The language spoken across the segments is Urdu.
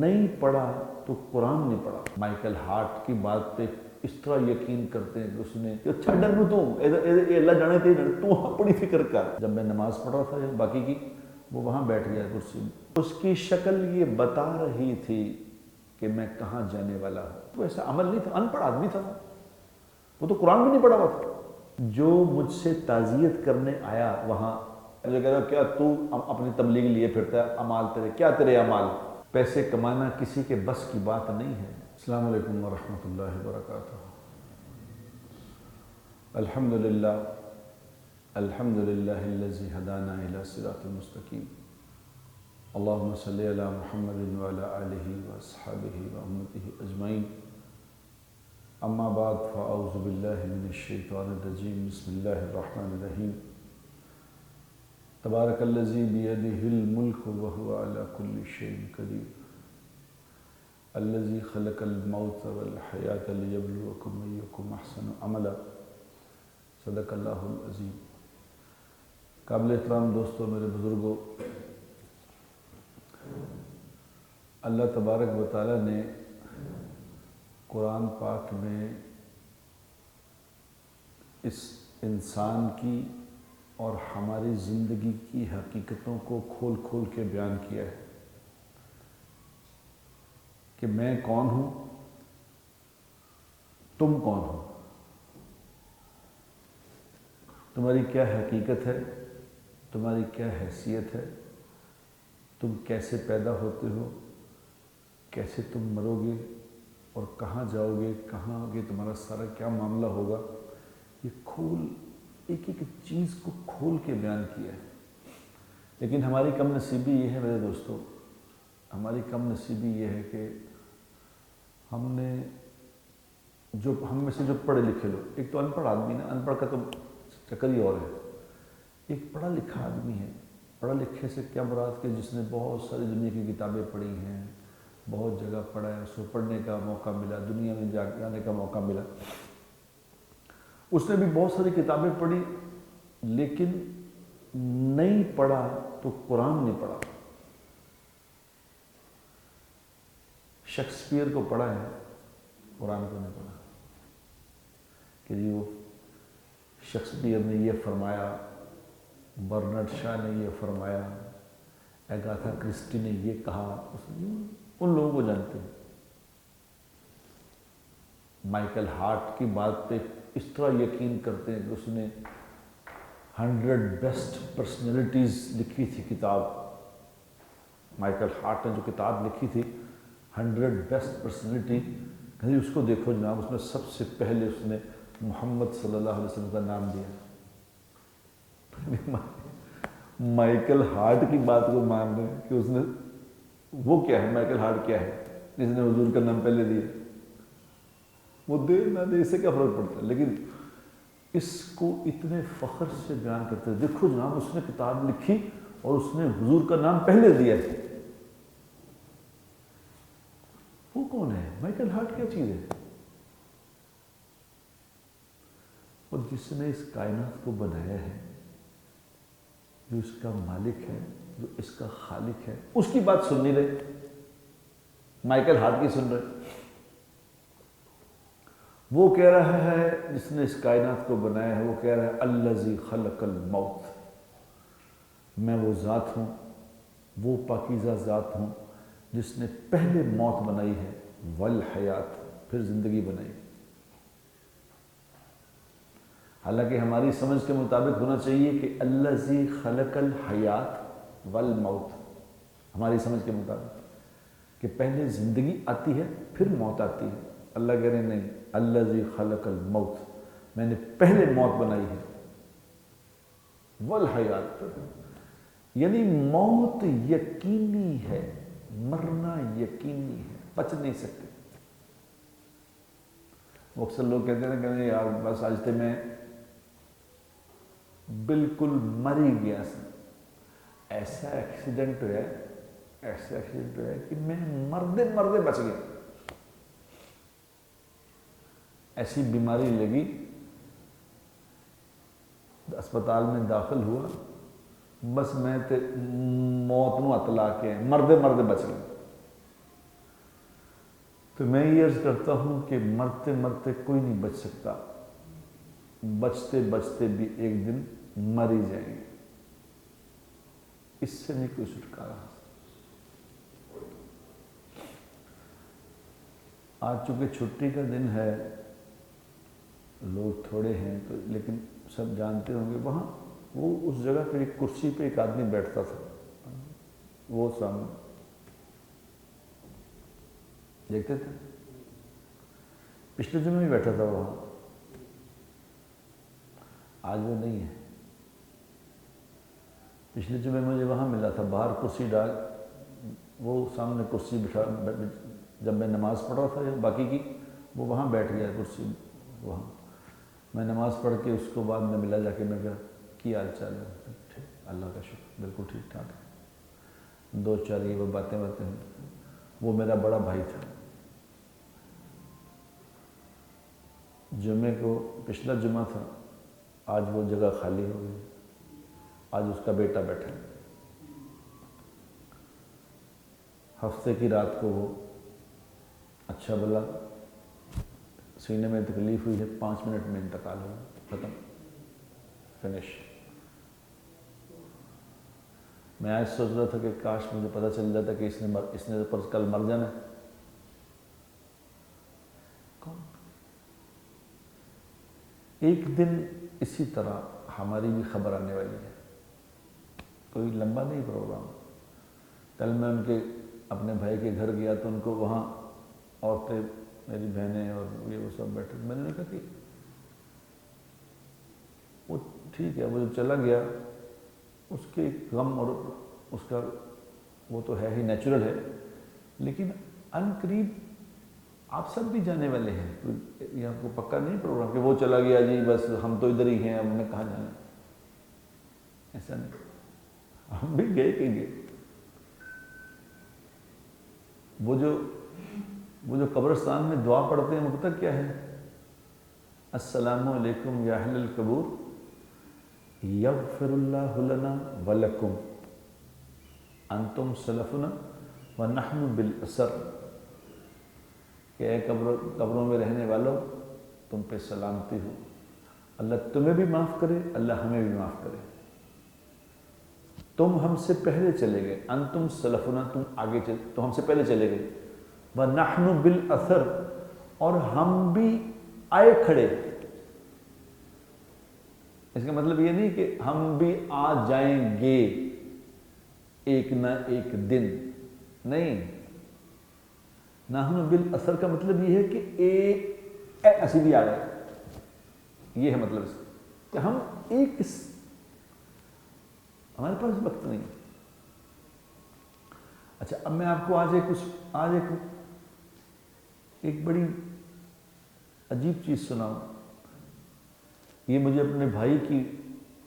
نہیں پڑھا تو قرآن نہیں پڑھا۔ مائیکل ہارٹ کی بات پہ اس طرح یقین کرتے ہیں کہ اس نے کہ اچھا ڈر تو اللہ جانے تھے تو اپنی فکر کر۔ جب میں نماز پڑھ رہا تھا باقی کی، وہ وہاں بیٹھ گیا کرسی میں، اس کی شکل یہ بتا رہی تھی کہ میں کہاں جانے والا ہوں۔ تو ایسا عمل نہیں تھا، ان پڑھ آدمی تھا، وہ تو قرآن بھی نہیں پڑھا ہوا تھا۔ جو مجھ سے تعزیت کرنے آیا وہاں، مجھے کہہ رہا کیا تو اپنی تبلیغ لیے پھرتا ہے، اعمال تیرے کیا، تیرے اعمال؟ پیسے کمانا کسی کے بس کی بات نہیں ہے۔ السلام علیکم ورحمۃ اللہ وبرکاتہ۔ الحمدللہ الحمدللہ الذی ہدانا الی صراط مستقیم، اللہم صلی علی محمد وعلی آلہ واصحابہ وامتہ اجمعین، اما بعد فاعوذ باللہ من الشیطان الرجیم، بسم اللہ الرحمن الرحیم، تبارک الذی بیدہ الملک وہو علی کل شیء قدیر، الذی خلق الموت والحیاة لیبلوکم ایکم احسن عملا، صدق اللہ العظیم۔ قابل احترام دوستو، میرے بزرگوں، اللہ تبارک و تعالیٰ نے قرآن پاک میں اس انسان کی اور ہماری زندگی کی حقیقتوں کو کھول کھول کے بیان کیا ہے کہ میں کون ہوں، تم کون ہو، تمہاری کیا حقیقت ہے، تمہاری کیا حیثیت ہے، تم کیسے پیدا ہوتے ہو، کیسے تم مرو گے اور کہاں جاؤ گے، کہاں آگے تمہارا سارا کیا معاملہ ہوگا، یہ ایک ایک چیز کو کھول کے بیان کیا ہے۔ لیکن ہماری کم نصیبی یہ ہے میرے دوستو، ہماری کم نصیبی یہ ہے کہ ہم میں سے جو پڑھے لکھے لوگ، ایک تو ان پڑھ آدمی نا، ان پڑھ کا تو چکر ہی اور ہے، ایک پڑھا لکھا آدمی ہے۔ پڑھا لکھے سے کیا مراد کہ جس نے بہت ساری دنیا کی کتابیں پڑھی ہیں، بہت جگہ پڑھا ہے، اس کو پڑھنے کا موقع ملا، دنیا میں جانے کا موقع ملا، اس نے بھی بہت ساری کتابیں پڑھی، لیکن نہیں پڑھا تو قرآن نہیں پڑھا۔ شیکسپیئر کو پڑھا ہے، قرآن کو نہیں پڑھا، کہ جی وہ شیکسپیئر نے یہ فرمایا، برنارڈ شاہ نے یہ فرمایا، اگاتھا کرسٹی نے یہ کہا، ان لوگوں کو جانتے ہیں۔ مائیکل ہارٹ کی بات پہ اس طرح یقین کرتے ہیں کہ اس نے 100 بیسٹ پرسنالٹیز لکھی تھی کتاب۔ مائیکل ہارٹ نے جو کتاب لکھی تھی 100 بیسٹ پرسنالٹی، اس کو دیکھو جناب، اس میں سب سے پہلے اس نے محمد صلی اللہ علیہ وسلم کا نام دیا۔ مائیکل ہارٹ کی بات کو مان رہے ہیں کہ اس نے، وہ کیا ہے، مائیکل ہارٹ کیا ہے جس نے حضور کا نام پہلے دیا؟ وہ دے نہ دے اس سے کیا فرق پڑتا ہے، لیکن اس کو اتنے فخر سے بیان کرتے ہیں، دیکھو جناب اس نے کتاب لکھی اور اس نے حضور کا نام پہلے دیا ہے۔ وہ کون ہے؟ مائیکل ہارٹ کیا چیز ہے؟ اور جس نے اس کائنات کو بنایا ہے، جو اس کا مالک ہے، جو اس کا خالق ہے، اس کی بات سن نہیں رہے، مائیکل ہارٹ کی سن رہے۔ وہ کہہ رہا ہے جس نے اس کائنات کو بنایا ہے، وہ کہہ رہا ہے الذی خلق الموت، میں وہ ذات ہوں، وہ پاکیزہ ذات ہوں جس نے پہلے موت بنائی ہے، والحیات، پھر زندگی بنائی۔ حالانکہ ہماری سمجھ کے مطابق ہونا چاہیے کہ الذی خلق الحیات والموت، ہماری سمجھ کے مطابق کہ پہلے زندگی آتی ہے پھر موت آتی ہے۔ اللہ کہہ رہے ہیں نہیں، الذی خلق الموت، میں نے پہلے موت بنائی ہے، والحیات، یعنی موت یقینی ہے، مرنا یقینی ہے، بچ نہیں سکتے۔ وہ اکثر لوگ کہتے ہیں کہ یار بس آج تے میں بالکل مر ہی گیا سا، ایسا ایکسیڈنٹ ہوا کہ میں مردے بچ گیا، ایسی بیماری لگی، اسپتال میں داخل ہوا، بس میں تے موت نو ہتھ لا کے مردے بچ گیا۔ تو میں یہ عرض کرتا ہوں کہ مرتے مرتے کوئی نہیں بچ سکتا، بچتے بچتے بھی ایک دن مر ہی جائیں گے، اس سے نہیں کوئی چھٹکارا۔ آج چونکہ چھٹی کا دن ہے، لوگ تھوڑے ہیں تو لیکن سب جانتے ہوں گے، وہاں وہ اس جگہ پہ ایک کرسی پہ ایک آدمی بیٹھتا تھا، وہ سامنے دیکھتے تھے، پچھلے جمعے میں بیٹھا تھا وہاں، آج وہ نہیں ہے۔ پچھلے جمعے مجھے وہاں ملا تھا، باہر کرسی ڈال، وہ سامنے کرسی بٹھا، جب میں نماز پڑھ رہا تھا یا باقی کی، وہ وہاں بیٹھ گیا کرسی وہاں۔ میں نماز پڑھ کے اس کو بعد میں ملا، جا کے میں کہا کی حال چال ہے؟ ٹھیک، اللہ کا شکر، بالکل ٹھیک ٹھاک ہے۔ دو چار یہ وہ باتیں ہیں۔ وہ میرا بڑا بھائی تھا، جمعے کو پچھلا جمعہ تھا، آج وہ جگہ خالی ہو گئی، آج اس کا بیٹا بیٹھا ہے۔ ہفتے کی رات کو وہ اچھا بلا سینے میں تکلیف ہوئی ہے، 5 منٹ میں انتقال ہوا، ختم، فنش۔ میں آج سوچ رہا تھا کہ کاش مجھے پتہ چل جاتا کہ اس نے پر کل مر جانا ہے۔ کون؟ ایک دن اسی طرح ہماری بھی خبر آنے والی ہے، کوئی لمبا نہیں پروگرام۔ کل میں ان کے اپنے بھائی کے گھر گیا تو ان کو وہاں عورتیں، میری بہنیں اور یہ وہ سب بیٹھے، میں نے کہا کہ وہ ٹھیک ہے، وہ جو چلا گیا اس کے غم اور اس کا وہ تو ہے ہی، نیچرل ہے، لیکن ان قریب آپ سب بھی جانے والے ہیں، یہ آپ کو پکا نہیں پروگرام کہ وہ چلا گیا جی بس ہم تو ادھر ہی ہیں، اب ہمیں کہاں جانا، ایسا نہیں، ہم بھی گئے کہ گئے۔ وہ جو قبرستان میں دعا پڑھتے ہیں وہ پتہ کیا ہے؟ السلام علیکم یا اہل القبور یغفر اللہ لنا ولکم انتم سلفنا ونحن بالاثر، کہ اے قبروں میں رہنے والوں تم پہ سلامتی ہو، اللہ تمہیں بھی معاف کرے، اللہ ہمیں بھی معاف کرے، تم ہم سے پہلے چلے گئے، انتم سلفنا، تم آگے تو ہم سے پہلے چلے گئے، وَنَحْنُ بِالْأَثَرِ، اور ہم بھی آئے کھڑے۔ اس کا مطلب یہ نہیں کہ ہم بھی آ جائیں گے ایک نہ ایک دن، نہیں، نحن بالأثر کا مطلب یہ ہے کہ اسی بھی آ گئے، یہ ہے مطلب اس کا کہ ہم ایک، ہمارے پاس وقت نہیں۔ اچھا، اب میں آپ کو آج ایک بڑی عجیب چیز سناؤں۔ یہ مجھے اپنے بھائی کی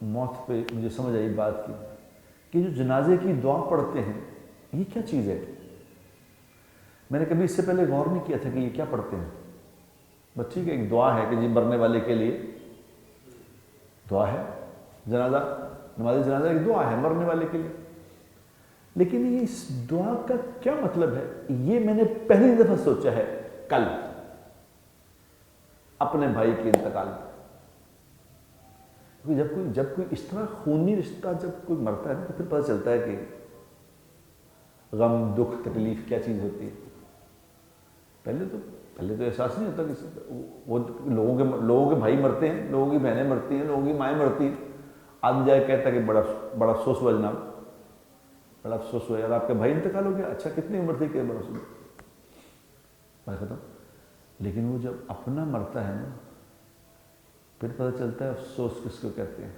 موت پہ مجھے سمجھ آئی بات کی کہ جو جنازے کی دعا پڑھتے ہیں یہ کیا چیز ہے؟ میں نے کبھی اس سے پہلے غور نہیں کیا تھا کہ یہ کیا پڑھتے ہیں۔ بس ٹھیک ہے، ایک دعا ہے کہ جی مرنے والے کے لیے دعا ہے، جنازہ، نماز جنازہ ایک دعا ہے مرنے والے کے لیے، لیکن یہ اس دعا کا کیا مطلب ہے یہ میں نے پہلی دفعہ سوچا ہے کل اپنے بھائی کے انتقال میں۔ جب کوئی اس طرح خونی رشتہ جب کوئی مرتا ہے تو پھر پتہ چلتا ہے کہ غم، دکھ، تکلیف کیا چیز ہوتی ہے۔ پہلے تو احساس نہیں ہوتا کہ وہ لوگوں کے بھائی مرتے ہیں، لوگوں کی بہنیں مرتی ہیں، لوگوں کی مائیں مرتی ہیں، آدمی جائے کہتا ہے کہ بڑا افسوس ہوا جناب، بڑا افسوس ہوا یار آپ کا بھائی انتقال ہو گیا، اچھا کتنی عمر تھی کہ برس بات ختم۔ لیکن وہ جب اپنا مرتا ہے نا پھر پتہ چلتا ہے افسوس کس کو کہتے ہیں،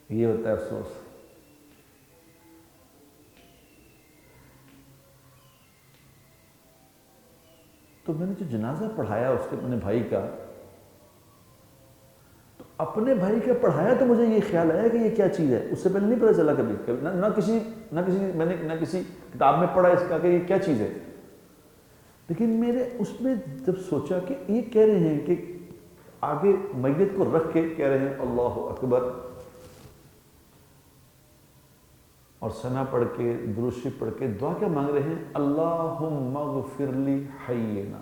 یہ ہوتا ہے افسوس۔ تو میں نے جو جنازہ پڑھایا اس کے اپنے بھائی کا، تو اپنے بھائی کا پڑھایا تو مجھے یہ خیال آیا کہ یہ کیا چیز ہے، اس سے پہلے نہیں پتہ چلا کبھی، میں نے کسی کتاب میں پڑھا اس کا کہ یہ کیا چیز ہے، لیکن میرے اس میں جب سوچا کہ یہ کہہ رہے ہیں کہ آگے میت کو رکھ کے کہہ رہے ہیں اللہ اکبر اور ثنا پڑھ کے، درود شریف پڑھ کے دعا کیا مانگ رہے ہیں، اللہم اغفر لی حینا.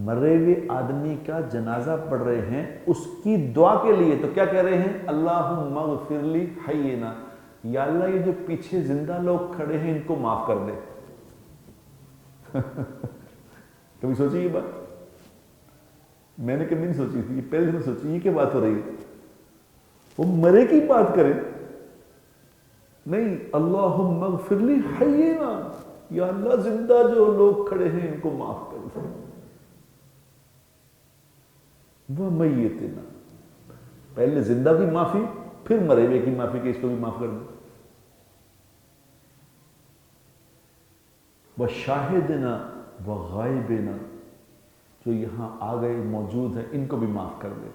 مرے ہوئے آدمی کا جنازہ پڑھ رہے ہیں اس کی دعا کے لیے، تو کیا کہہ رہے ہیں؟ اللہم اغفر لی حینا، یا اللہ یہ جو پیچھے زندہ لوگ کھڑے ہیں ان کو معاف کر دے. کبھی سوچی یہ بات؟ میں نے کبھی نہیں سوچی تھی، یہ پہلے دن سوچی. یہ کیا بات ہو رہی ہے؟ وہ مرے کی بات کریں نہیں، اللہم اغفر لی حینا، یا اللہ زندہ جو لوگ کھڑے ہیں ان کو معاف کر دے. وہ میتنا، پہلے زندہ کی معافی پھر مرے ہوئے کی معافی کہ اس کو بھی معاف کر دے. وہ شاہدنا و غائبنا، جو یہاں آ گئے موجود ہیں ان کو بھی معاف کر دے.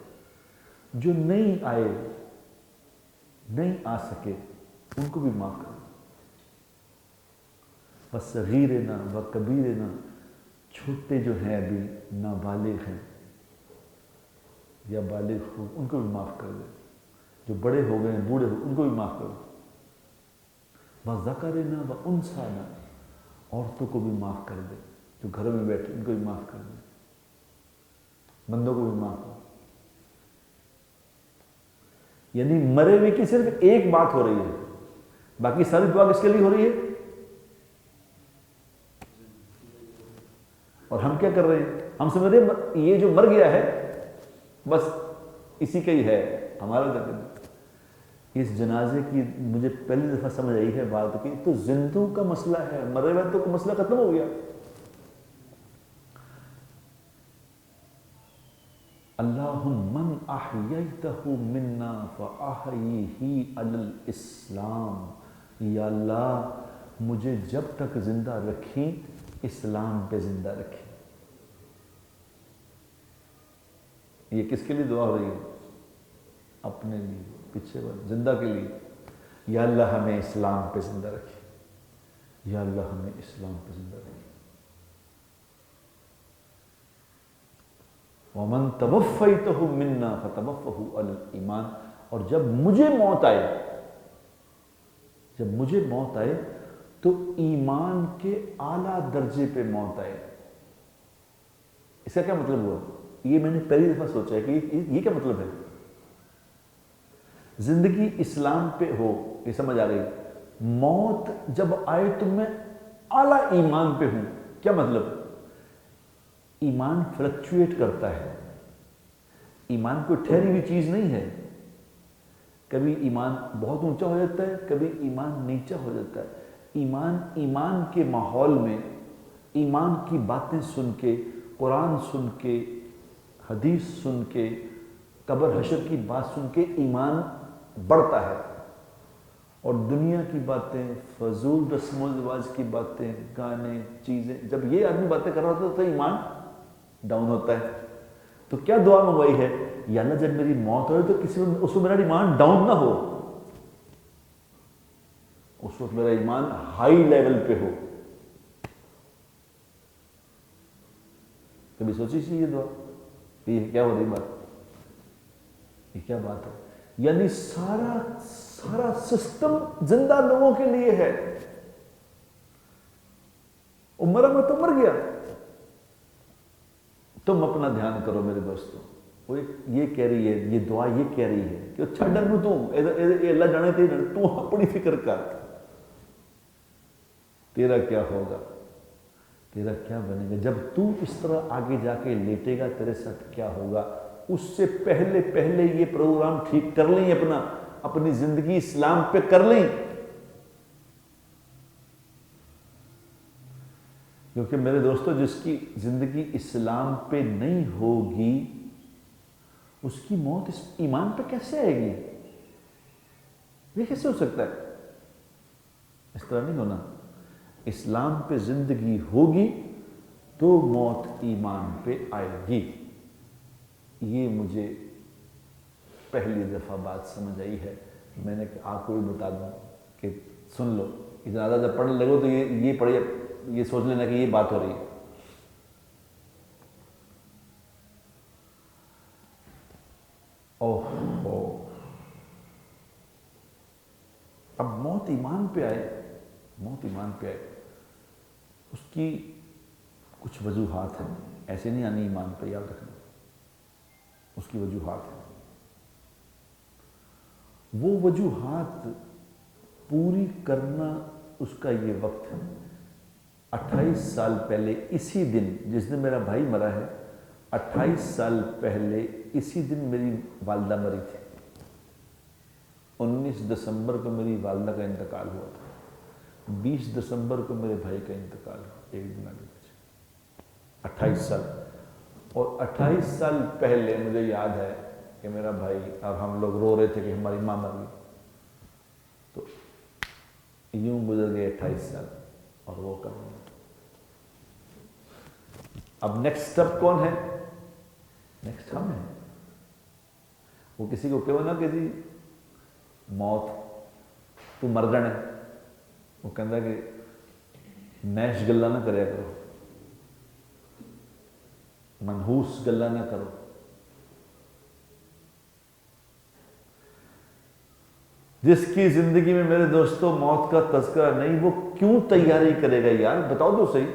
جو نہیں آئے نہیں آ سکے ان کو بھی معاف کر دے. و صغیرنا و کبیرنا، چھوٹے جو ہیں ابھی نابالغ ہیں یا بالغ ہو ان کو بھی معاف کر دے. جو بڑے ہو گئے ہیں بوڑھے ہو ان کو بھی معاف کر دے. وذکرنا و انثانا، عورتوں کو بھی معاف کر دے. جو گھروں میں بیٹھے ان کو بھی معاف کر دے. بندوں کو بھی معاف کر دے. یعنی مرے ہوئے کی صرف ایک بات ہو رہی ہے، باقی ساری دعا کس کے لیے ہو رہی ہے؟ اور ہم کیا کر رہے ہیں؟ ہم سمجھ رہے ہیں یہ جو مر گیا ہے بس اسی کا ہی ہے، ہمارا ذکر. اس جنازے کی مجھے پہلی دفعہ سمجھ آئی ہے بات کی تو زندوں کا مسئلہ ہے، مرے ہوئے تو مسئلہ ختم ہو گیا. اللہم من احییتہ منا فاحیہ علی الاسلام، یا اللہ مجھے جب تک زندہ رکھی اسلام پہ زندہ رکھی. یہ کس کے لیے دعا ہو رہی ہے؟ اپنے لیے، پیچھے والے زندہ کے لیے. یا اللہ ہمیں اسلام پہ زندہ رکھی، یا اللہ ہمیں اسلام پہ زندہ رکھی. وَمَن تَوَفَّيْتَهُ مِنَّا فَتَوَفَّهُ عَلَى الْإِيمَانِ، اور جب مجھے موت آئے، جب مجھے موت آئے تو ایمان کے اعلیٰ درجے پہ موت آئے. اس کا کیا مطلب ہوا؟ یہ میں نے پہلی دفعہ سوچا ہے کہ یہ کیا مطلب ہے. زندگی اسلام پہ ہو، یہ سمجھ آ رہی ہے. موت جب آئے تو میں اعلیٰ ایمان پہ ہوں. کیا مطلب؟ ایمان فلکچویٹ کرتا ہے. ایمان کوئی ٹھہری ہوئی چیز نہیں ہے. کبھی ایمان بہت اونچا ہو جاتا ہے، کبھی ایمان نیچا ہو جاتا ہے. ایمان کے ماحول میں، ایمان کی باتیں سن کے، قرآن سن کے، حدیث سن کے، قبر حشر کی بات سن کے ایمان بڑھتا ہے. اور دنیا کی باتیں، فضول رسم و رواج کی باتیں، گانے، چیزیں، جب یہ آدمی باتیں کر رہا ہوتا ہے تو ایمان ڈاؤن ہوتا ہے. تو کیا دعا منگوائی ہے؟ یا اللہ جب میری موت ہو تو کسی وقت اس وقت میرا ایمان ڈاؤن نہ ہو، اس وقت میرا ایمان ہائی لیول پہ ہو. کبھی سوچی سی یہ دعا؟ یہ کیا ہو رہی بات؟ یہ کیا بات ہے؟ یعنی سارا سسٹم زندہ لوگوں کے لیے ہے. مرا میں تو مر گیا. تم اپنا دھیان کرو میرے دوستوں. وہ یہ کہہ رہی ہے، یہ دعا یہ کہہ رہی ہے کہ چھڈن تو اللہ جانے تے تو اپنی فکر کر. تیرا کیا ہوگا، تیرا کیا بنے گا، جب تو اس طرح آگے جا کے لیٹے گا تیرے ساتھ کیا ہوگا. اس سے پہلے یہ پروگرام ٹھیک کر لیں، اپنی زندگی اسلام پہ کر لیں. کیونکہ میرے دوستو جس کی زندگی اسلام پہ نہیں ہوگی اس کی موت اس ایمان پہ کیسے آئے گی؟ یہ کیسے ہو سکتا ہے؟ اس طرح نہیں ہونا. اسلام پہ زندگی ہوگی تو موت ایمان پہ آئے گی. یہ مجھے پہلی دفعہ بات سمجھ آئی ہے. میں نے آپ کو بھی بتا دوں کہ سن لو، زیادہ جب پڑھنے لگو تو یہ پڑھیے، یہ سوچ لینا کہ یہ بات ہو رہی ہے. اب موت ایمان پہ آئے، موت ایمان پہ آئے اس کی کچھ وجوہات ہیں، ایسے نہیں آنی ایمان پہ، یاد رکھنا، اس کی وجوہات ہیں۔ وہ وجوہات پوری کرنا اس کا یہ وقت ہے۔ 28 سال پہلے اسی دن، جس دن میرا بھائی مرا ہے، 28 سال پہلے اسی دن میری والدہ مری تھی۔ 19 دسمبر کو میری والدہ کا انتقال ہوا تھا، 20 دسمبر کو میرے بھائی کا انتقال ہوا، ایک دن آگے پیچھے 28 سال۔ اور 28 سال پہلے مجھے یاد ہے کہ میرا بھائی اور ہم لوگ رو رہے تھے کہ ہماری ماں مر گئی، تو یوں گزر گئے 28 سال اور وہ کر رہے ہیں۔ اب نیکسٹ سٹیپ کون ہے؟ نیکسٹ ہم ہیں۔ وہ کسی کو کہو نا کہ جی موت تو مر جانا، وہ کہتا کہ نیش گلا نہ کریا کرو، منحوس گلا نہ کرو۔ جس کی زندگی میں میرے دوستوں موت کا تذکرہ نہیں، وہ کیوں تیاری کرے گا یار؟ بتاؤ تو صحیح،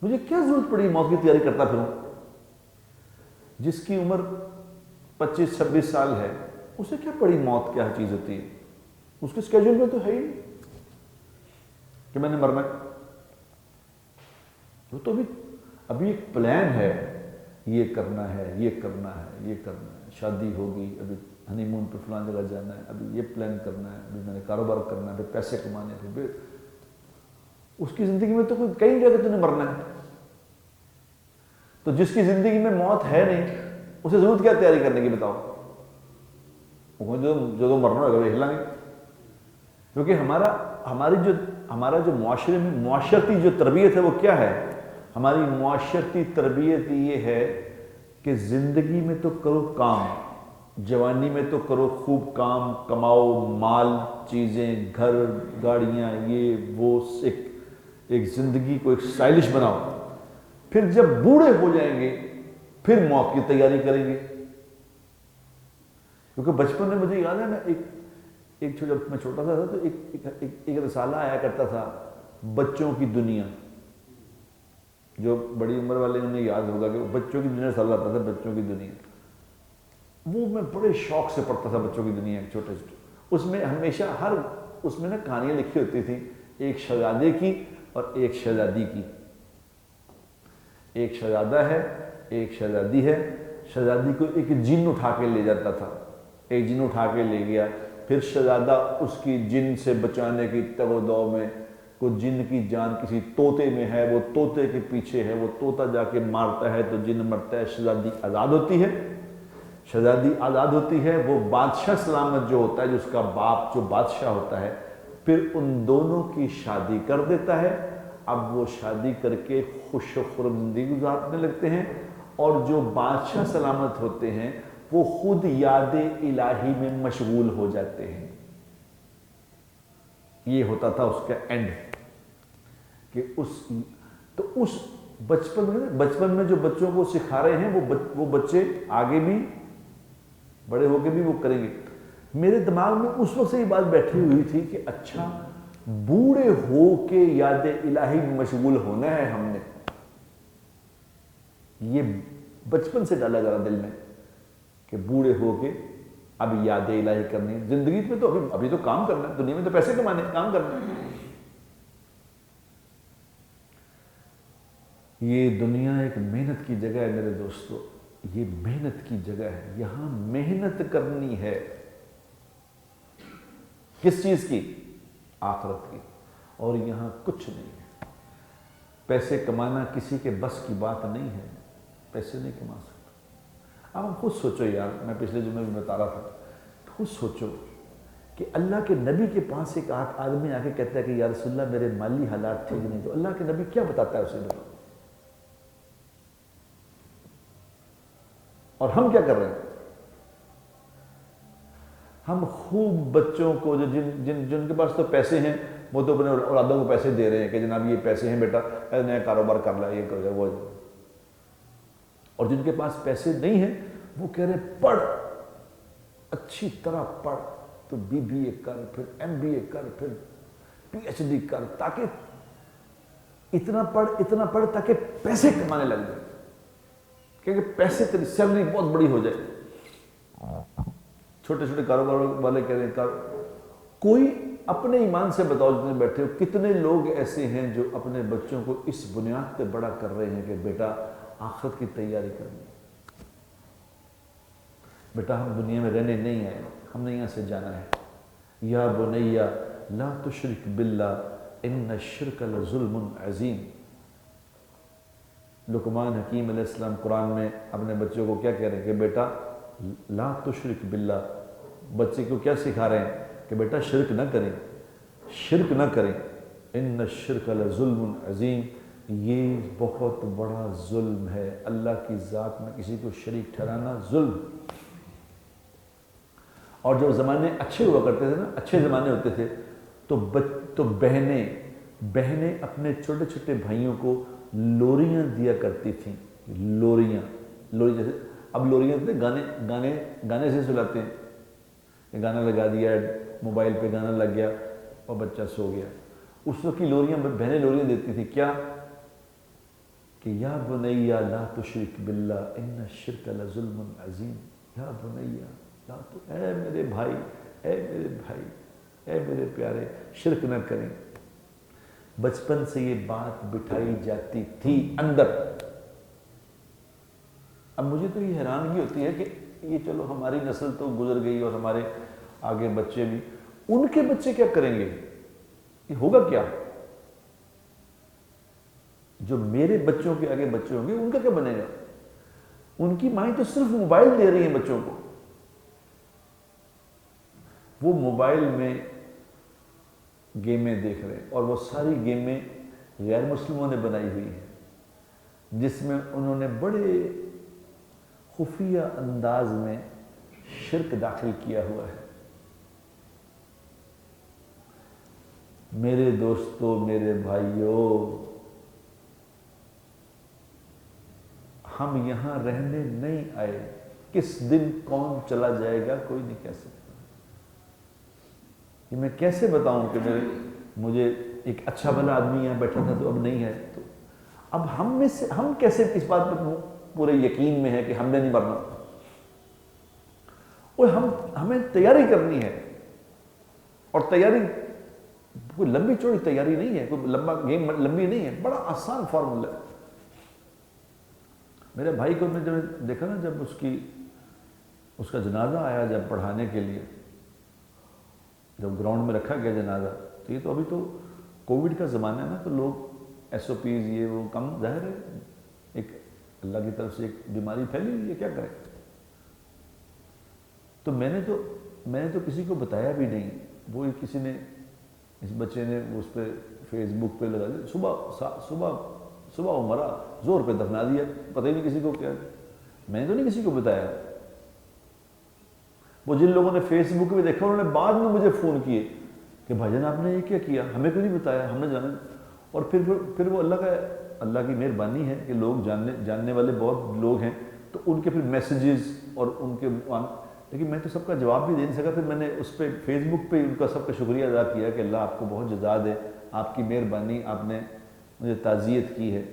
مجھے کیا ضرورت پڑی موت کی تیاری کرتا پھروں؟ جس کی عمر 25-26 سال ہے، اسے کیا پڑی موت کیا چیز ہوتی ہے؟ اس کے اسکیجول میں تو ہے ہی نہیں کہ میں نے مرنا ہے۔ وہ تو ابھی ایک پلان ہے، یہ کرنا ہے، یہ کرنا ہے، یہ کرنا ہے، شادی ہوگی، ابھی ہنی مون پہ فلاں جگہ جانا ہے، ابھی یہ پلان کرنا ہے، ابھی میں نے کاروبار کرنا ہے، ابھی پیسے کمانے ہیں، پھر اس کی زندگی میں تو کوئی کہیں نہیں کہ تو نے مرنا ہے۔ تو جس کی زندگی میں موت ہے نہیں، اسے ضرورت کیا تیاری کرنے کی؟ بتاؤ۔ جو مرنا ہوگا وہ ہلائیں گے، کیونکہ ہمارا جو معاشرے میں معاشرتی جو تربیت ہے وہ کیا ہے؟ ہماری معاشرتی تربیت یہ ہے کہ زندگی میں تو کرو کام، جوانی میں تو کرو خوب کام، کماؤ مال، چیزیں، گھر، گاڑیاں، یہ وہ، ایک زندگی کو ایک اسٹائلش بناؤ، پھر جب بوڑھے ہو جائیں گے پھر موت کی تیاری کریں گے۔ کیونکہ بچپن میں مجھے یاد ہے، میں جب میں چھوٹا سا تھا تو ایک رسالہ آیا کرتا تھا، بچوں کی دنیا، جو بڑی عمر والے انہیں یاد ہوگا کہ بچوں کی دنیا رسالہ آتا تھا، بچوں کی دنیا۔ وہ میں بڑے شوق سے پڑھتا تھا، بچوں کی دنیا، چھوٹے چھوٹے۔ اس میں ہمیشہ اس میں نا کہانیاں لکھی ہوتی تھی، ایک شہزادے کی اور ایک شہزادی کی۔ ایک شہزادہ ہے، ایک شہزادی ہے۔ شہزادی کو ایک جن اٹھا کے لے جاتا تھا، ایک جن اٹھا کے لے گیا، پھر شہزادہ اس کی جن سے بچانے کی تگ و دو میں، کوئی جن کی جان کسی طوطے میں ہے، وہ طوطے کے پیچھے ہے، وہ طوطا جا کے مارتا ہے تو جن مرتا ہے، شہزادی آزاد ہوتی ہے۔ شہزادی آزاد ہوتی ہے، وہ بادشاہ سلامت جو ہوتا ہے، جس کا باپ جو بادشاہ ہوتا ہے، پھر ان دونوں کی شادی کر دیتا ہے۔ اب وہ شادی کر کے خوش و خرم زندگی گزارنے لگتے ہیں، اور جو بادشاہ سلامت ہوتے ہیں وہ خود یاد الہی میں مشغول ہو جاتے ہیں۔ یہ ہوتا تھا اس کا اینڈ، کہ اس بچپن میں جو بچوں کو سکھا رہے ہیں وہ بچے آگے بھی بڑے ہو کے بھی وہ کریں گے۔ میرے دماغ میں اس وقت سے یہ بات بیٹھی ہوئی تھی کہ اچھا، بوڑھے ہو کے یاد الہی میں مشغول ہونا ہے ہم نے، یہ بچپن سے ڈالا گیا دل میں کہ بوڑھے ہو کے اب یاد الہی کرنی ہے۔ زندگی میں تو ابھی تو کام کرنا ہے، دنیا میں تو پیسے کمانے، کام کرنا ہے۔ یہ دنیا ایک محنت کی جگہ ہے میرے دوستو، یہ محنت کی جگہ ہے، یہاں محنت کرنی ہے۔ کس چیز کی؟ آخرت کی، اور یہاں کچھ نہیں ہے۔ پیسے کمانا کسی کے بس کی بات نہیں ہے، پیسے نہیں کما سکتا۔ اب ہم خود سوچو یار، میں پچھلے جمعے میں بتا رہا تھا، خود سوچو کہ اللہ کے نبی کے پاس ایک آدمی آ کے کہتا ہے کہ یا رسول اللہ میرے مالی حالات ٹھیک نہیں، تو اللہ کے نبی کیا بتاتا ہے اسے؟ بتاؤ۔ اور ہم کیا کر رہے ہیں؟ ہم خوب بچوں کو جن کے پاس تو پیسے ہیں وہ تو اپنے اولادوں کو پیسے دے رہے ہیں کہ جناب یہ پیسے ہیں بیٹا، نیا کاروبار کر لیا، یہ کر لیا، وہ۔ اور جن کے پاس پیسے نہیں ہیں وہ کہہ رہے ہیں پڑھ، اچھی طرح پڑھ، تو BBA کر، پھر MBA کر، پھر PhD کر، تاکہ اتنا پڑھ تاکہ پیسے کمانے لگ جائے، کیونکہ پیسے تیری سیلری بہت بڑی ہو جائے۔ چھوٹے چھوٹے کاروبار والے کہہ رہے ہیں کوئی اپنے ایمان سے بتاؤ جتنے بیٹھے ہو، کتنے لوگ ایسے ہیں جو اپنے بچوں کو اس بنیاد پہ بڑا کر رہے ہیں کہ بیٹا آخرت کی تیاری کرنی، بیٹا ہم دنیا میں رہنے نہیں آئے، ہم نے یہاں سے جانا ہے۔ یا بنی لا تشرک باللہ ان الشرک لظلم عظیم۔ لقمان حکیم علیہ السلام قرآن میں اپنے بچوں کو کیا کہہ رہے ہیں کہ بیٹا لا تشرک باللہ، بچے کو کیا سکھا رہے ہیں کہ بیٹا شرک نہ کریں، شرک نہ کریں، ان الشرک لظلم عظیم، یہ بہت بڑا ظلم ہے، اللہ کی ذات میں کسی کو شریک ٹھہرانا ظلم۔ اور جب زمانے اچھے ہوا کرتے تھے نا، اچھے زمانے ہوتے تھے تو بہنیں اپنے چھوٹے چھوٹے بھائیوں کو لوریاں دیا کرتی تھیں، لوری جیسے اب لوریاں تھے گانے سے سلاتے ہیں کہ گانا لگا دیا، موبائل پہ گانا لگ گیا اور بچہ سو گیا۔ اس وقت کی لوریاں بہنیں لوریاں دیتی تھیں کیا کہ یا بنی لا تشرک باللہ ان الشرک لظلم عظیم، یا بنی اے میرے بھائی، اے میرے بھائی، اے میرے پیارے، شرک نہ کریں۔ بچپن سے یہ بات بٹھائی جاتی تھی اندر۔ اب مجھے تو یہ حیرانگی ہوتی ہے کہ یہ چلو ہماری نسل تو گزر گئی اور ہمارے آگے بچے بھی، ان کے بچے کیا کریں گے؟ یہ ہوگا کیا؟ جو میرے بچوں کے آگے بچے ہوں گے ان کا کیا بنے گا؟ ان کی مائیں تو صرف موبائل دے رہی ہیں بچوں کو، وہ موبائل میں گیمیں دیکھ رہے ہیں، اور وہ ساری گیمیں غیر مسلموں نے بنائی ہوئی ہیں، جس میں انہوں نے بڑے خفیہ انداز میں شرک داخل کیا ہوا ہے۔ میرے دوستو، میرے بھائیو، ہم یہاں رہنے نہیں آئے، کس دن کون چلا جائے گا کوئی نہیں کہہ سکتا۔ یہ میں کیسے بتاؤں کہ مجھے ایک اچھا بھلا آدمی یہاں بیٹھا تھا تو اب نہیں ہے، تو اب ہم کیسے اس بات پر پورے یقین میں ہے کہ ہم نے نہیں مرنا؟ اور ہمیں تیاری کرنی ہے، اور تیاری کوئی لمبی چوڑی تیاری نہیں ہے، کوئی لمبا گیم لمبی نہیں ہے، بڑا آسان فارمولا ہے۔ میرے بھائی کو میں جب دیکھا نا، جب اس کا جنازہ آیا جب پڑھانے کے لیے، جب گراؤنڈ میں رکھا گیا جنازہ، تو یہ تو ابھی تو کووڈ کا زمانہ ہے نا، تو لوگ ایس او پیز یہ وہ کم، ظاہر ہے ایک اللہ کی طرف سے ایک بیماری پھیلی ہوئی ہے، کیا کریں؟ تو میں نے تو کسی کو بتایا بھی نہیں، وہ کسی نے، اس بچے نے اس پہ فیس بک پہ لگا دیا، صبح وہ مرا، زور پہ دفنا دیا، پتہ ہی نہیں کسی کو کیا۔ میں نے تو نہیں کسی کو بتایا۔ وہ جن لوگوں نے فیس بک پہ دیکھا انہوں نے بعد میں مجھے فون کیے کہ بھائی جان آپ نے یہ کیا کیا، ہمیں کیوں نہیں بتایا، ہم نے جانا۔ اور پھر وہ اللہ کی مہربانی ہے کہ لوگ جاننے والے بہت لوگ ہیں، تو ان کے پھر میسیجز اور ان کے، لیکن میں تو سب کا جواب بھی دے نہیں سکا۔ پھر میں نے اس پہ فیس بک پہ ان کا سب کا شکریہ ادا کیا کہ اللہ آپ کو بہت جزا دے، آپ کی مہربانی، آپ نے مجھے تعزیت کی ہے،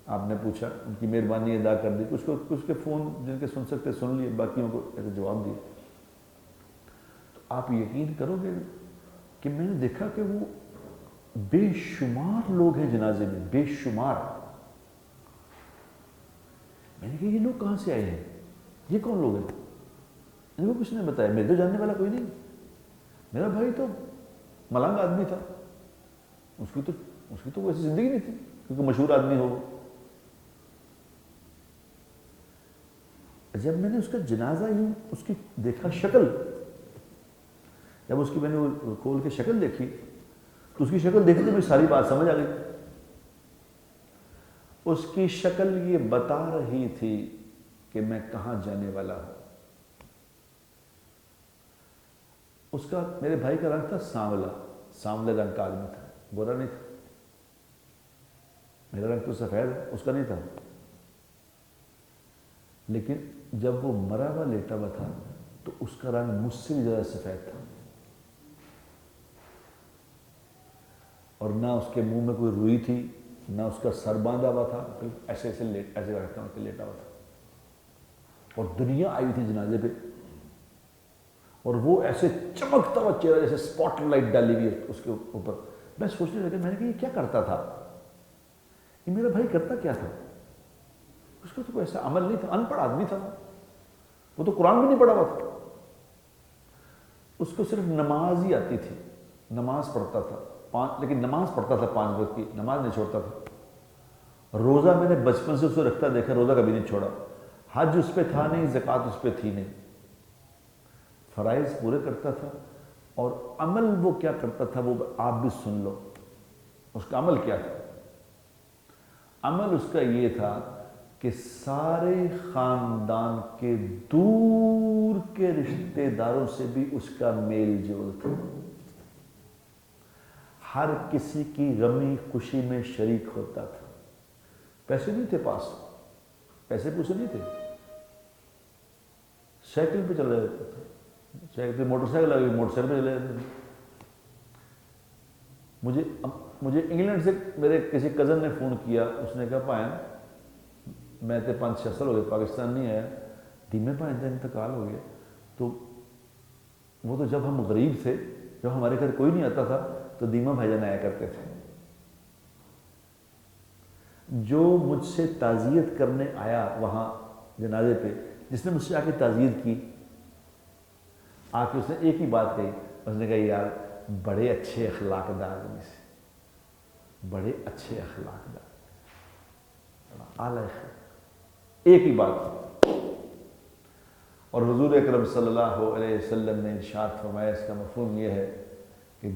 آپ نے پوچھا، ان کی مہربانی ادا کر دی۔ کچھ کے فون جن کے سن سکتے سن لیے، باقیوں کو ایسے جواب دیے۔ تو آپ یقین کرو گے کہ میں نے دیکھا کہ وہ بے شمار لوگ ہیں جنازے میں، بے شمار۔ میں نے کہا یہ لوگ کہاں سے آئے ہیں، یہ کون لوگ ہیں؟ ان کو کس نے بتایا؟ میرے تو جاننے والا کوئی نہیں، میرا بھائی تو ملنگ آدمی تھا، اس کی تو ویسی زندگی نہیں تھی، کیونکہ مشہور آدمی ہو۔ جب میں نے اس کا جنازہ یوں اس کی دیکھا شکل، جب اس کی میں نے کھول کے شکل دیکھی، تو اس کی شکل دیکھی تو مجھے ساری بات سمجھ آ گئی۔ اس کی شکل یہ بتا رہی تھی کہ میں کہاں جانے والا ہوں۔ اس کا، میرے بھائی کا رنگ تھا سانولے رنگ کا آدمی تھا، گورا نہیں تھا۔ میرا رنگ تو سفید ہے، اس کا نہیں تھا۔ لیکن جب وہ مرا ہوا لیٹا ہوا تھا تو اس کا رنگ مجھ سے بھی زیادہ سفید تھا، اور نہ اس کے منہ میں کوئی روئی تھی، نہ اس کا سر باندھا ہوا تھا، ایسے ایسے رکھتا ہوں لیٹا ہوا تھا، اور دنیا آئی تھی جنازے پہ، اور وہ ایسے چمکتا ہوا چہرہ جیسے اسپاٹ لائٹ ڈالی ہوئی اس کے اوپر. میں سوچنے لگا، میں نے کہا یہ کیا کرتا تھا، یہ میرا بھائی کرتا کیا تھا؟ اس کا تو کوئی ایسا عمل نہیں تھا، ان پڑھ آدمی تھا، وہ تو قرآن بھی نہیں پڑھا ہوا تھا، اس کو صرف نماز ہی آتی تھی، نماز پڑھتا تھا لیکن نماز پڑھتا تھا 5 وقت کی، نماز نہیں چھوڑتا تھا. روزہ میں نے بچپن سے اسے رکھتا دیکھا، روزہ کبھی نہیں چھوڑا. حج اس پہ تھا نہیں، زکوٰۃ اس پہ تھی نہیں، فرائض پورے کرتا تھا. اور عمل وہ کیا کرتا تھا وہ آپ بھی سن لو. اس کا عمل کیا تھا؟ عمل اس کا یہ تھا کہ سارے خاندان کے دور کے رشتہ داروں سے بھی اس کا میل جول تھا، ہر کسی کی غمی خوشی میں شریک ہوتا تھا. پیسے نہیں تھے پاس، پیسے پوسے نہیں تھے، سائیکل پہ چلا جاتا تھا، سائیکل پہ موٹر سائیکل آ گئی، موٹر سائیکل پہ چلے جاتے تھے. مجھے انگلینڈ سے میرے کسی کزن نے فون کیا، اس نے کہا پائن میں تے 5-6 سال ہو گئے پاکستان نہیں آیا، دھیمے پائن کا انتقال ہو گیا. تو وہ تو جب ہم غریب تھے، جب ہمارے گھر کوئی نہیں آتا تھا تو دیما بھائی جان آیا کرتے تھے. جو مجھ سے تعزیت کرنے آیا وہاں جنازے پہ، جس نے مجھ سے آ کے تعزیت کی، آ کے اس نے ایک ہی بات کہی، اس نے کہا یار بڑے اچھے اخلاق دار آدمی سے، بڑے اچھے اخلاق دار، اعلیٰ اخلاق، ایک ہی بات. اور حضور اکرم صلی اللہ علیہ وسلم نے ارشاد فرمایا، اس کا مفہوم یہ ہے کہ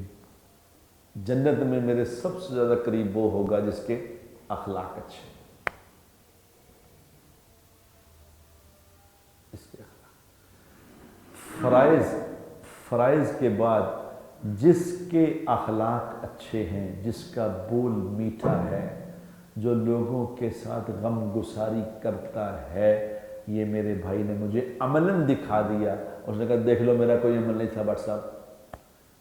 جنت میں میرے سب سے زیادہ قریب وہ ہوگا جس کے اخلاق اچھے، اس کے اخلاق. فرائض کے بعد جس کے اخلاق اچھے ہیں، جس کا بول میٹھا ہے، جو لوگوں کے ساتھ غم گساری کرتا ہے، یہ میرے بھائی نے مجھے عملاً دکھا دیا. اس نے کہا دیکھ لو میرا کوئی عمل نہیں تھا بٹ صاحب.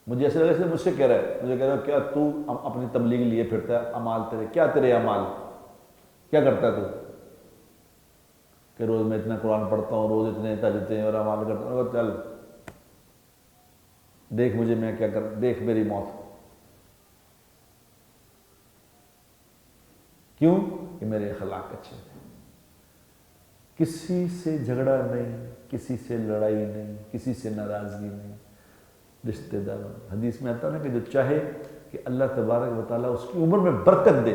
مجھے ایسا لگا مجھ سے کہہ رہا ہے، مجھے کہہ رہا ہے کیا تو اپنی تبلیغ لیے پھرتا ہے، اعمال تیرے کیا، تیرے اعمال کیا کرتا ہے تو، کہ روز میں اتنا قرآن پڑھتا ہوں، روز اتنے تہجدیں اور اعمال کرتا ہوں. چل دیکھ مجھے میں کیا کر، دیکھ میری موت. کیوں؟ کہ میرے اخلاق اچھے تھے، کسی سے جھگڑا نہیں، کسی سے لڑائی نہیں، کسی سے ناراضگی نہیں. رشتہ داروں، حدیث میں آتا ہے نا کہ جو چاہے کہ اللہ تبارک و تعالیٰ اس کی عمر میں برکت دے،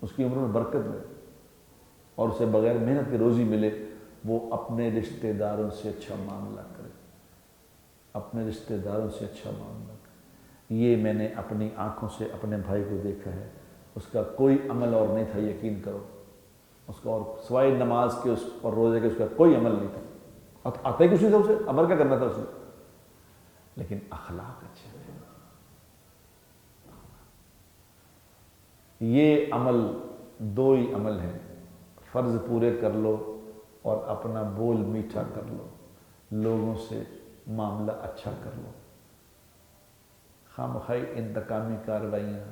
اس کی عمر میں برکت دے، اور اسے بغیر محنت کے روزی ملے، وہ اپنے رشتہ داروں سے اچھا معاملہ کرے، اپنے رشتہ داروں سے اچھا معاملہ کرے. یہ میں نے اپنی آنکھوں سے اپنے بھائی کو دیکھا ہے. اس کا کوئی عمل اور نہیں تھا، یقین کرو، اس کا اور سوائے نماز کے اور روزے کے اس کا کوئی عمل نہیں تھا. آتا ہی کچھ نہیں تھا اسے، عمل کیا کرنا تھا اسے، لیکن اخلاق اچھے تھے. یہ عمل 2 ہی عمل ہیں، فرض پورے کر لو اور اپنا بول میٹھا کر لو، لوگوں سے معاملہ اچھا کر لو. خواہ انتقامی کارروائیاں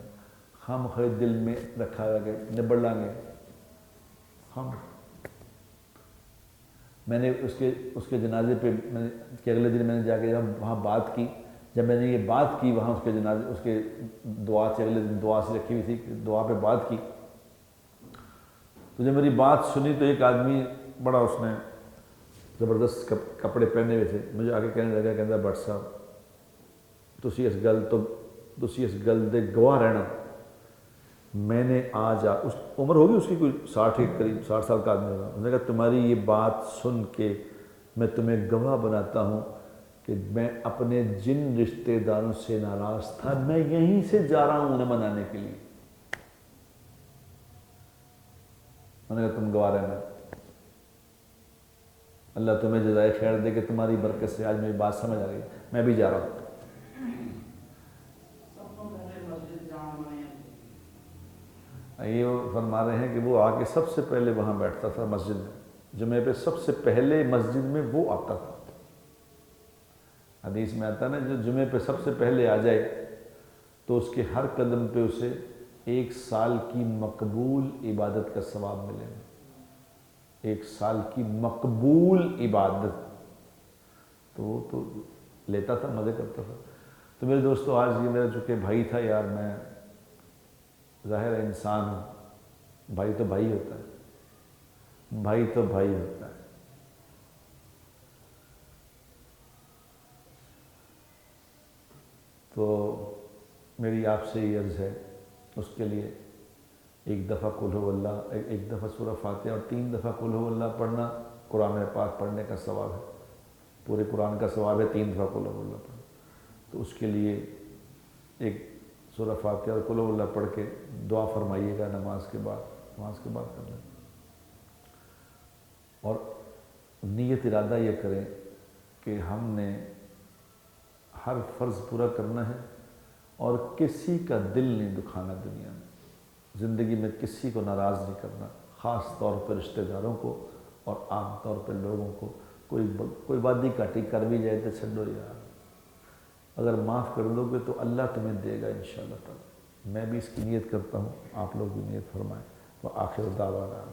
خواہ دل میں رکھا ہوا کہ نبڑ لیں گے. میں نے اس کے جنازے پہ کہ اگلے دن میں نے جا کے جب وہاں بات کی، جب میں نے یہ بات کی وہاں اس کے جنازے، اس کے دعا سے اگلے دن دعا سے رکھی ہوئی تھی، دعا پہ بات کی، تو جب میری بات سنی تو ایک آدمی بڑا، اس نے زبردست کپڑے پہنے ہوئے تھے، مجھے آگے کہنے لگا، کہتا بٹ صاحب تسی اس گل دے گواہ رہنا. میں نے آج اس عمر ہوگی اس کی کوئی 60 کے قریب، 60 سال کا آدمی ہوگا. اس نے کہا تمہاری یہ بات سن کے میں تمہیں گواہ بناتا ہوں کہ میں اپنے جن رشتہ داروں سے ناراض تھا، میں یہیں سے جا رہا ہوں انہیں منانے کے لیے. میں نے کہا تم گواہ رہنا، اللہ تمہیں جزائے خیر دے کہ تمہاری برکت سے آج میری بات سمجھ آ گئی، میں بھی جا رہا ہوں. یہ فرما رہے ہیں کہ وہ آ کے سب سے پہلے وہاں بیٹھتا تھا مسجد میں، جمعے پہ سب سے پہلے مسجد میں وہ آتا تھا. حدیث میں آتا نا جو جمعے پہ سب سے پہلے آ جائے تو اس کے ہر قدم پہ اسے ایک سال کی مقبول عبادت کا ثواب ملے گا. ایک سال کی مقبول عبادت. تو وہ تو لیتا تھا، مزے کرتا تھا. تو میرے دوستو آج یہ میرا چونکہ بھائی تھا یار، میں ظاہر ہے انسان ہوں، بھائی تو بھائی ہوتا ہے، بھائی تو بھائی ہوتا ہے. تو میری آپ سے یہ عرض ہے، اس کے لیے ایک دفعہ قل هو اللہ، ایک دفعہ سورہ فاتحہ اور 3 دفعہ قل هو اللہ پڑھنا قرآن پاک پڑھنے کا ثواب ہے. پورے قرآن کا ثواب ہے 3 دفعہ قل هو اللہ پڑھنا. تو اس کے لیے ایک سورہ فاتحہ اور قل هو اللہ پڑھ کے دعا فرمائیے گا نماز کے بعد کرنا. اور نیت ارادہ یہ کریں کہ ہم نے ہر فرض پورا کرنا ہے اور کسی کا دل نہیں دکھانا دنیا میں. زندگی میں کسی کو ناراض نہیں کرنا، خاص طور پر رشتہ داروں کو اور عام طور پر لوگوں کو. کوئی وادی کاٹی کر بھی جائے تو چھڈو یار، اگر معاف کر دو گے تو اللہ تمہیں دے گا انشاءاللہ تعالی. میں بھی اس کی نیت کرتا ہوں، آپ لوگ بھی نیت فرمائیں. وآخر دعوانا